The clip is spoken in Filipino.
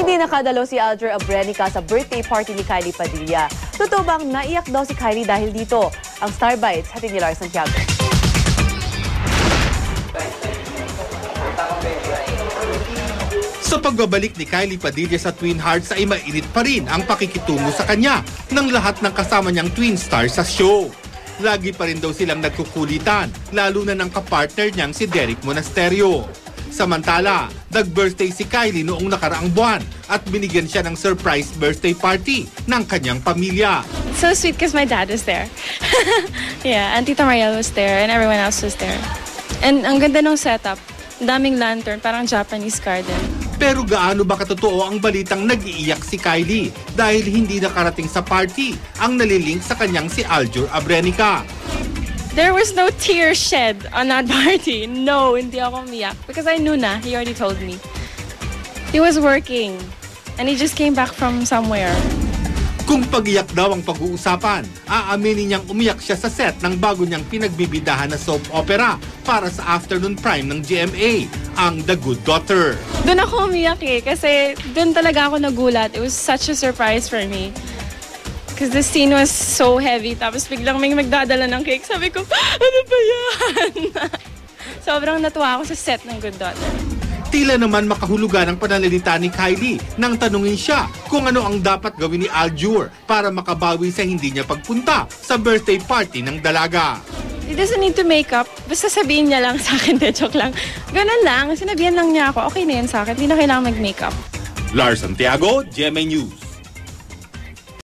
Hindi nakadalo si Aljur Abrenica sa birthday party ni Kylie Padilla. Totoo bang naiyak daw si Kylie dahil dito? Ang Star Bites, hatid ni Lars Santiago. Sa pagbabalik ni Kylie Padilla sa Twin Hearts ay mainit pa rin ang pakikitungo sa kanya ng lahat ng kasama niyang twin star sa show. Lagi pa rin daw silang nagkukulitan, lalo na ng kapartner niyang si Derek Monasterio. Samantala, nag-birthday si Kylie noong nakaraang buwan at binigyan siya ng surprise birthday party ng kanyang pamilya. So sweet because my dad was there. Yeah, and Tita Mariel was there and everyone else was there. And ang ganda ng setup, daming lantern, parang Japanese garden. Pero gaano ba katotoo ang balitang nag-iiyak si Kylie dahil hindi nakarating sa party ang nalilink sa kanyang si Aljur Abrenica? There was no tear shed on that party. No, hindi ako umiyak. Because I knew na, he already told me. He was working. And he just came back from somewhere. Kung pag-iyak daw ang pag-uusapan, aaminin niyang umiyak siya sa set ng bago niyang pinagbibidahan na soap opera para sa afternoon prime ng GMA, ang The Good Daughter. Doon ako umiyak kasi doon talaga ako nagulat. It was such a surprise for me. Because the scene was so heavy, tapos biglang may magdadala ng cake. Sabi ko, ano ba yan? Sobrang natuwa ako sa set ng Good Daughter. Tila naman makahulugan ang pananalita ni Kylie nang tanungin siya kung ano ang dapat gawin ni Aljur para makabawi sa hindi niya pagpunta sa birthday party ng dalaga. He doesn't need to make up. Basta sabihin niya lang sa akin, joke lang. Ganun lang, sinabihan lang niya ako, okay na yan sa akin, hindi na kailangan mag-makeup. Lars Santiago, GMA News.